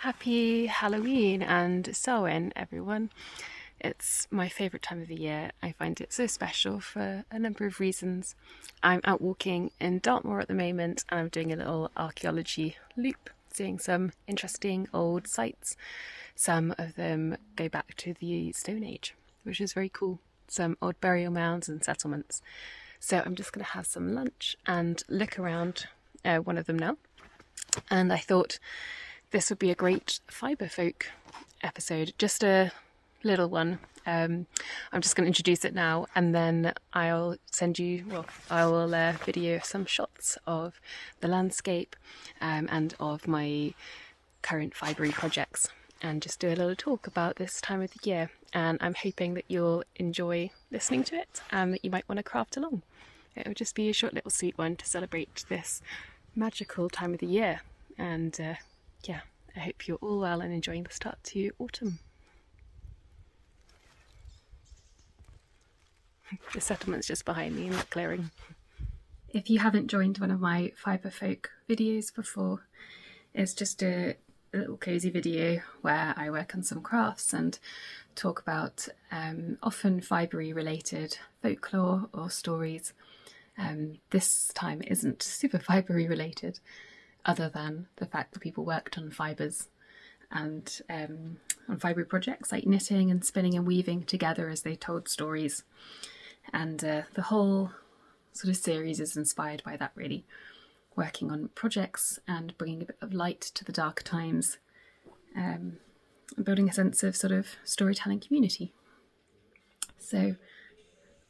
Happy Halloween and Samhain, everyone. It's my favourite time of the year. I find it so special for a number of reasons. I'm out walking in Dartmoor at the moment and I'm doing a little archaeology loop, seeing some interesting old sites. Some of them go back to the Stone Age, which is very cool. Some old burial mounds and settlements. So I'm just going to have some lunch and look around one of them now. And I thought this would be a great Fibre Folk episode, just a little one. I'm just going to introduce it now, and then I'll send you, I will video some shots of the landscape and of my current fibre projects, and just do a little talk about this time of the year. And I'm hoping that you'll enjoy listening to it and that you might want to craft along. It will just be a short little sweet one to celebrate this magical time of the year. And I hope you're all well and enjoying the start to autumn. The settlement's just behind me in the clearing. If you haven't joined one of my Fibre Folk videos before, it's just a little cosy video where I work on some crafts and talk about often fibre related folklore or stories. This time isn't super fibre related, other than the fact that people worked on fibres and on fibre projects like knitting and spinning and weaving together as they told stories. And the whole sort of series is inspired by that, really. Working on projects and bringing a bit of light to the dark times, and building a sense of sort of storytelling community. So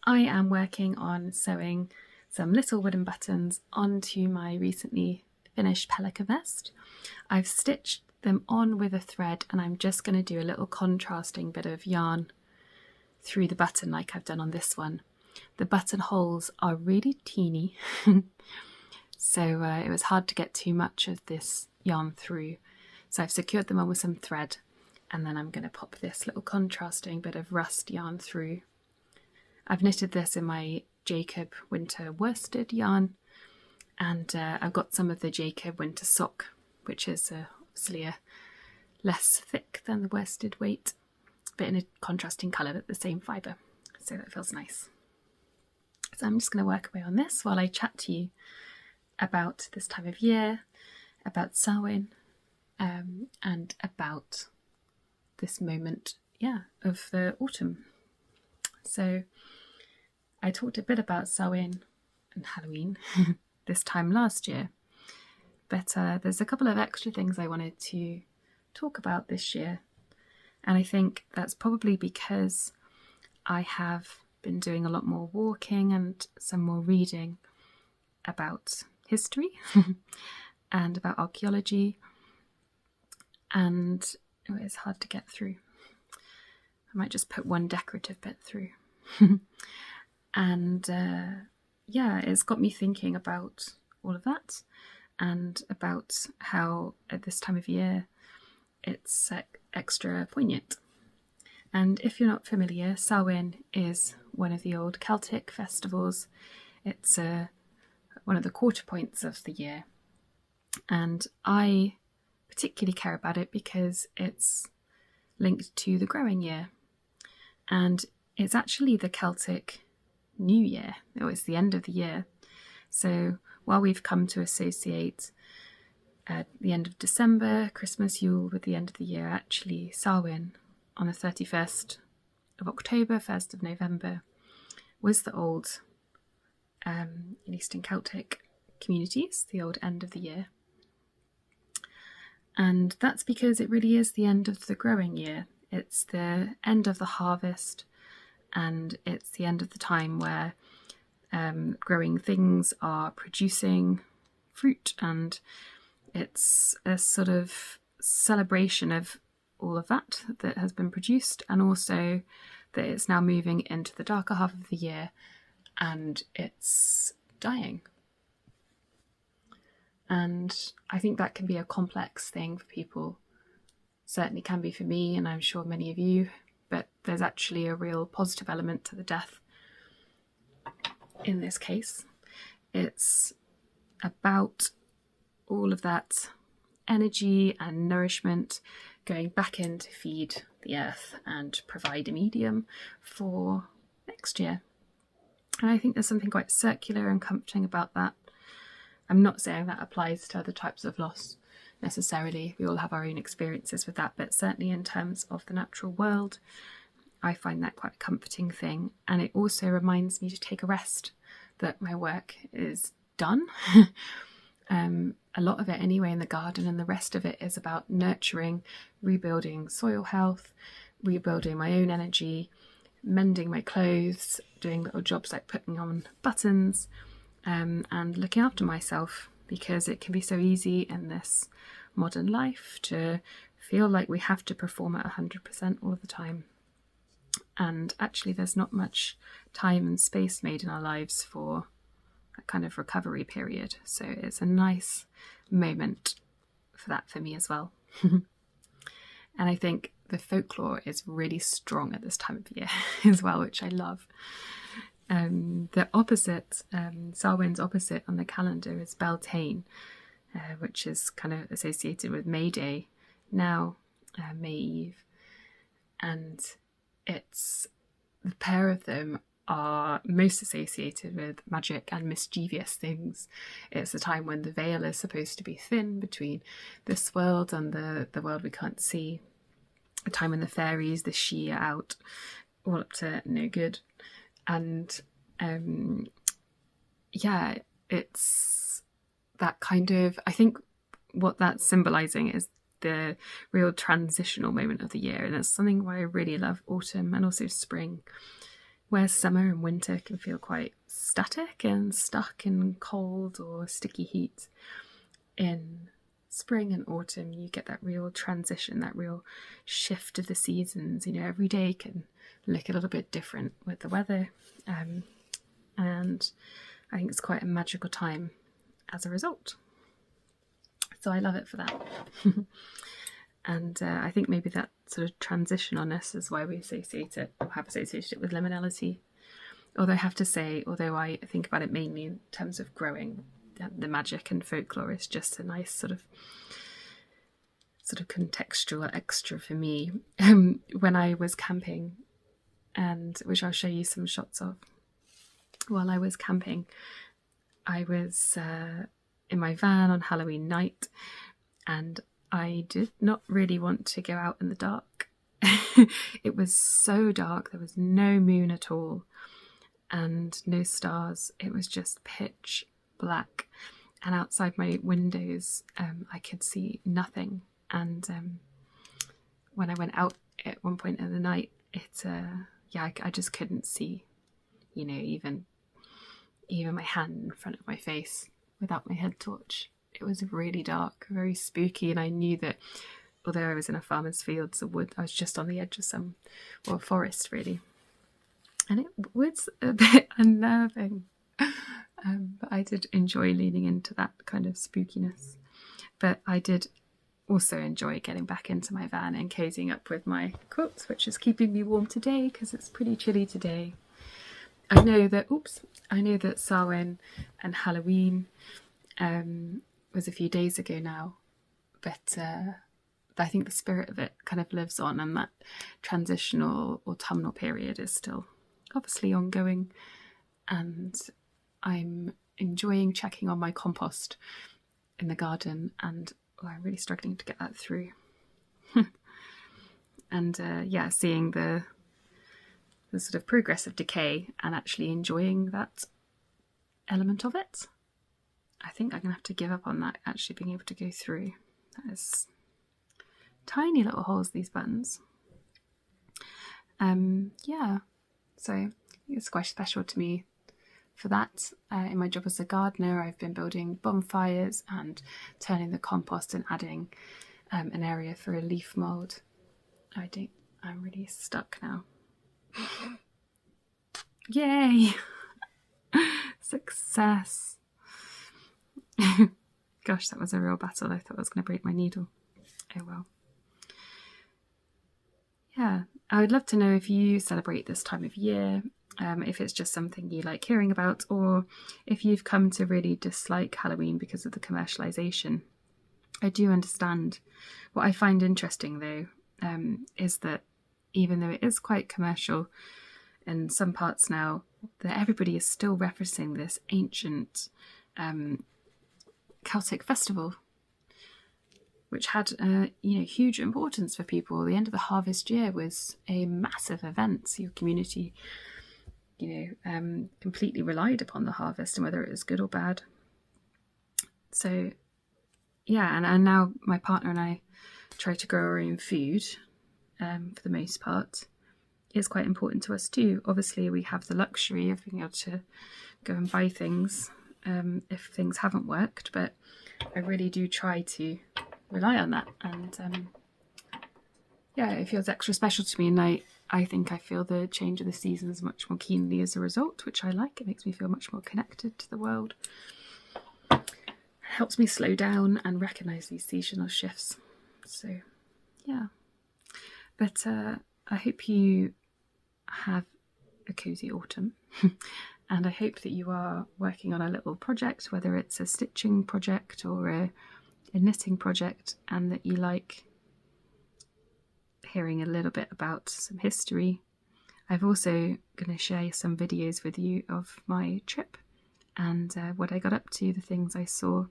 I am working on sewing some little wooden buttons onto my recently finished pelican vest. I've stitched them on with a thread, and I'm just going to do a little contrasting bit of yarn through the button like I've done on this one. The button holes are really teeny, so it was hard to get too much of this yarn through. So I've secured them on with some thread, and then I'm going to pop this little contrasting bit of rust yarn through. I've knitted this in my Jacob Winter worsted yarn, and I've got some of the Jacob Winter sock, which is obviously less thick than the worsted weight, but in a contrasting colour but the same fibre, so that feels nice. So I'm just going to work away on this while I chat to you about this time of year, about Samhain, and about this moment, of the autumn. So I talked a bit about Samhain and Halloween this time last year, but there's a couple of extra things I wanted to talk about this year, and I think that's probably because I have been doing a lot more walking and some more reading about history and about archaeology, and it's hard to get through. I might just put one decorative bit through. And it's got me thinking about all of that and about how at this time of year it's extra poignant. And if you're not familiar, Samhain is one of the old Celtic festivals. It's one of the quarter points of the year, and I particularly care about it because it's linked to the growing year, and it's actually the Celtic New Year. It's the end of the year. So while we've come to associate the end of December, Christmas, Yule with the end of the year, actually Samhain on the 31st of October, 1st of November was the old in Eastern Celtic communities, the old end of the year. And that's because it really is the end of the growing year. It's the end of the harvest, and it's the end of the time where growing things are producing fruit, and it's a sort of celebration of all of that has been produced, and also that it's now moving into the darker half of the year and it's dying. And I think that can be a complex thing for people. Certainly can be for me, and I'm sure many of you, but there's actually a real positive element to the death in this case. It's about all of that energy and nourishment going back in to feed the earth and provide a medium for next year. And I think there's something quite circular and comforting about that. I'm not saying that applies to other types of loss necessarily. We all have our own experiences with that, but certainly in terms of the natural world, I find that quite a comforting thing. And it also reminds me to take a rest, that my work is done. A lot of it anyway in the garden, and the rest of it is about nurturing, rebuilding soil health, rebuilding my own energy, mending my clothes, doing little jobs like putting on buttons, and looking after myself, because it can be so easy in this modern life to feel like we have to perform at 100% all the time. And actually there's not much time and space made in our lives for a kind of recovery period. So it's a nice moment for that for me as well. And I think the folklore is really strong at this time of year as well, which I love. The opposite, Samhain's opposite on the calendar is Beltane, which is kind of associated with May Day, now May Eve. And it's, the pair of them are most associated with magic and mischievous things. It's a time when the veil is supposed to be thin between this world and the world we can't see. A time when the fairies, the Sidhe, are out, all up to no good. And yeah, it's that kind of, I think what that's symbolising is the real transitional moment of the year. And that's something why I really love autumn and also spring, where summer and winter can feel quite static and stuck in cold or sticky heat. In spring and autumn, you get that real transition, that real shift of the seasons. You know, every day can look a little bit different with the weather. And I think it's quite a magical time as a result. So I love it for that. And I think maybe that sort of transitionalness is why we associate it, or have associated it with liminality. Although I have to say, although I think about it mainly in terms of growing, the magic and folklore is just a nice sort of contextual extra for me. When I was camping, and which I'll show you some shots of, while I was camping, I was in my van on Halloween night, and I did not really want to go out in the dark. It was so dark, there was no moon at all and no stars. It was just pitch black, and outside my windows I could see nothing. And when I went out at one point in the night, I just couldn't see, you know, even my hand in front of my face without my head torch. It was really dark, very spooky, and I knew that although I was in a farmer's fields, a wood, I was just on the edge of a forest really, and it was a bit unnerving. But I did enjoy leaning into that kind of spookiness. But I did also enjoy getting back into my van and cozying up with my quilts, which is keeping me warm today because it's pretty chilly today. I know that Samhain and Halloween was a few days ago now, but I think the spirit of it kind of lives on, and that transitional autumnal period is still obviously ongoing. And I'm enjoying checking on my compost in the garden, and I'm really struggling to get that through. And seeing the sort of progress of decay and actually enjoying that element of it. I think I'm going to have to give up on that, actually being able to go through. That is tiny little holes, these buttons. So it's quite special to me for that. In my job as a gardener, I've been building bonfires and turning the compost and adding an area for a leaf mould. I'm really stuck now. Yay! Success! Gosh, that was a real battle. I thought I was going to break my needle. Oh well. Yeah, I would love to know if you celebrate this time of year, if it's just something you like hearing about, or if you've come to really dislike Halloween because of the commercialisation. I do understand. What I find interesting though is that even though it is quite commercial in some parts now, that everybody is still referencing this ancient Celtic festival, which had huge importance for people. The end of the harvest year was a massive event. Your community, completely relied upon the harvest and whether it was good or bad. So, yeah, and now my partner and I try to grow our own food for the most part. It's quite important to us too. Obviously, we have the luxury of being able to go and buy things if things haven't worked, but I really do try to rely on that. And it feels extra special to me, and I think I feel the change of the seasons much more keenly as a result, which I like. It makes me feel much more connected to the world. It helps me slow down and recognise these seasonal shifts. So, yeah. But I hope you have a cosy autumn. And I hope that you are working on a little project, whether it's a stitching project or a knitting project, and that you like hearing a little bit about some history. I've also going to share some videos with you of my trip and what I got up to, the things I saw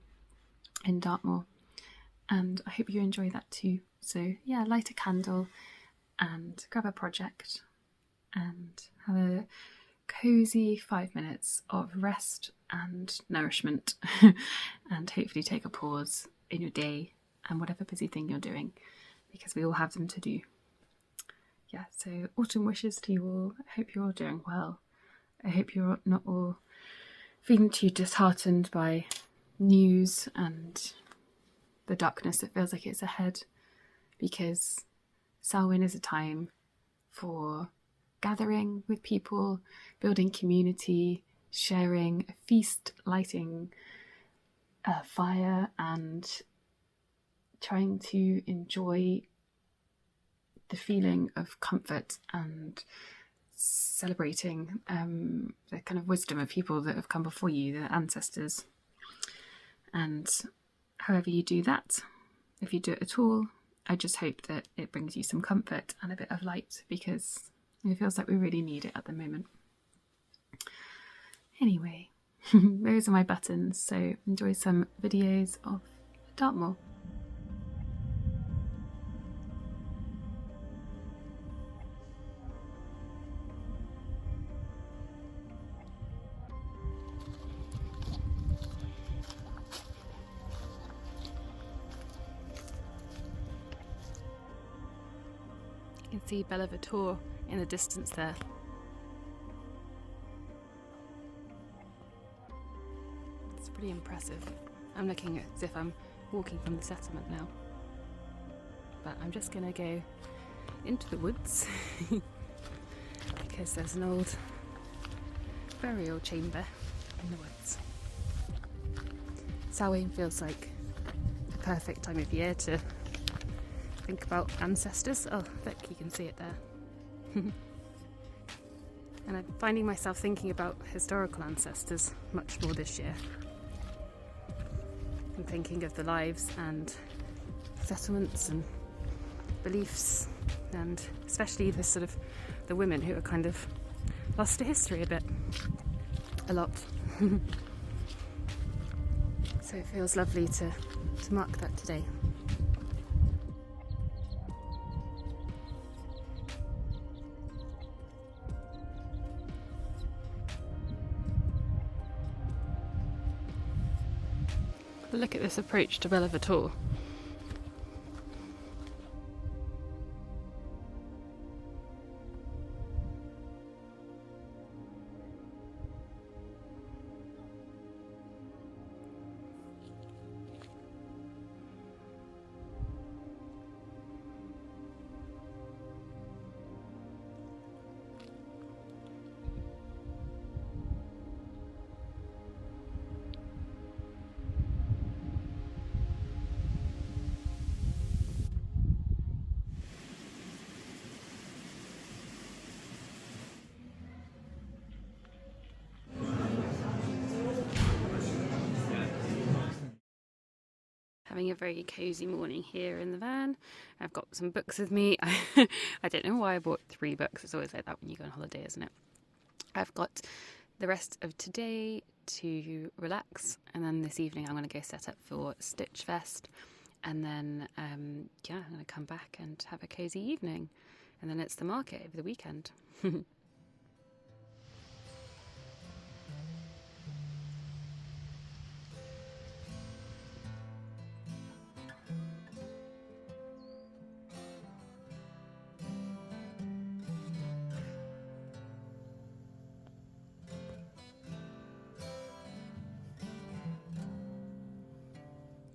in Dartmoor. And I hope you enjoy that too. So yeah, light a candle and grab a project and have a cosy 5 minutes of rest and nourishment and hopefully take a pause in your day and whatever busy thing you're doing, because we all have them to do. Yeah, so autumn wishes to you all. I hope you're all doing well. I hope you're not all feeling too disheartened by news and the darkness that feels like it's ahead, because Samhain is a time for gathering with people, building community, sharing a feast, lighting a fire, and trying to enjoy the feeling of comfort and celebrating the kind of wisdom of people that have come before you, the ancestors. And however you do that, if you do it at all, I just hope that it brings you some comfort and a bit of light, because it feels like we really need it at the moment. Anyway, those are my buttons, so enjoy some videos of Dartmoor. You can see Bellevator in the distance there. It's pretty impressive. I'm looking as if I'm walking from the settlement now. But I'm just going to go into the woods because there's an old burial chamber in the woods. Samhain feels like the perfect time of year to think about ancestors. Oh, look, you can see it there. And I'm finding myself thinking about historical ancestors much more this year. I'm thinking of the lives and settlements and beliefs, and especially the sort of the women who are kind of lost to history a lot. So it feels lovely to mark that today. Look at this approach to Bellevator. having a very cosy morning here in the van. I've got some books with me. I don't know why I bought 3 books. It's always like that when you go on holiday, isn't it? I've got the rest of today to relax, and then this evening I'm going to go set up for Stitch Fest, and then I'm going to come back and have a cosy evening, and then it's the market over the weekend.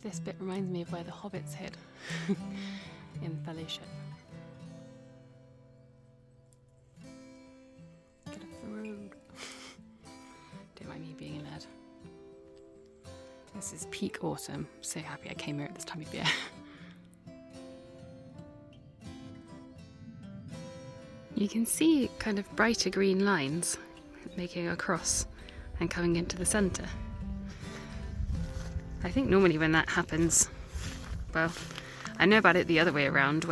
This bit reminds me of where the hobbits hid in Fellowship. Get off the road. Don't mind me being a nerd. This is peak autumn. So happy I came here at this time of year. You can see kind of brighter green lines making a cross and coming into the centre. I think normally when that happens, well, I know about it the other way around,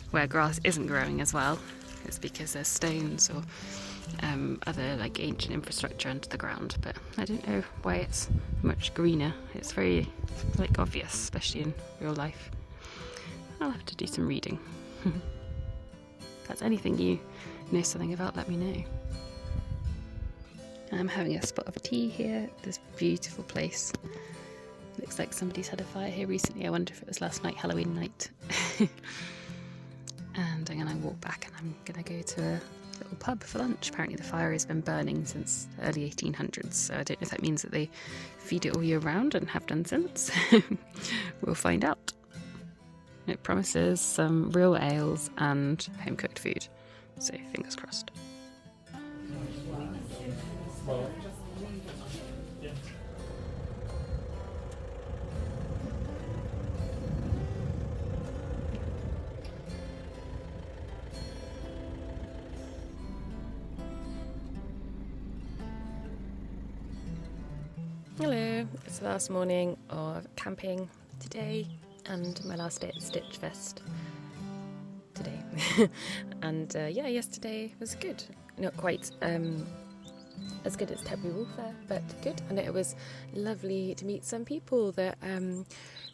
where grass isn't growing as well. It's because there's stones or other like ancient infrastructure under the ground, but I don't know why it's much greener. It's very like obvious, especially in real life. I'll have to do some reading. If that's anything you know something about, let me know. I'm having a spot of tea here, this beautiful place. Looks like somebody's had a fire here recently. I wonder if it was last night, Halloween night. And I'm going to walk back and I'm going to go to a little pub for lunch. Apparently the fire has been burning since the early 1800s, so I don't know if that means that they feed it all year round and have done since. We'll find out. It promises some real ales and home-cooked food, so fingers crossed. Hello, it's the last morning of camping today and my last day at Stitch Fest today. And yesterday was good. Not quite as good as Temporary Warfare, but good. And it was lovely to meet some people that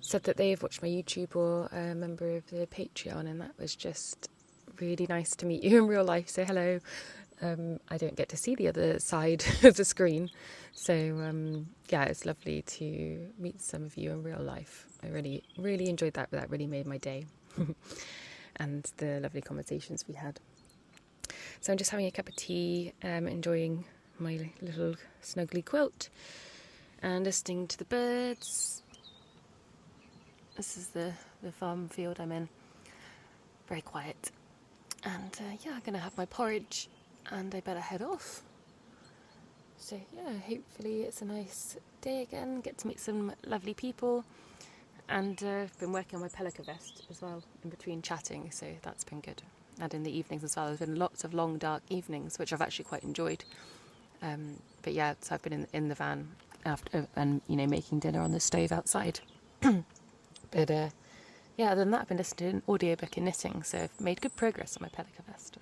said that they've watched my YouTube or a member of the Patreon, and that was just really nice to meet you in real life. So hello. I don't get to see the other side of the screen, so it's lovely to meet some of you in real life. I really, really enjoyed that. That really made my day, and the lovely conversations we had. So I'm just having a cup of tea, enjoying my little snuggly quilt, and listening to the birds. This is the farm field I'm in. Very quiet, and I'm gonna have my porridge. And I better head off. So hopefully it's a nice day again, get to meet some lovely people. And I've been working on my pelican vest as well in between chatting, so that's been good. And in the evenings as well, there's been lots of long dark evenings, which I've actually quite enjoyed. So I've been in the van after, and making dinner on the stove outside. But other than that, I've been listening to an audiobook and knitting, so I've made good progress on my pelican vest.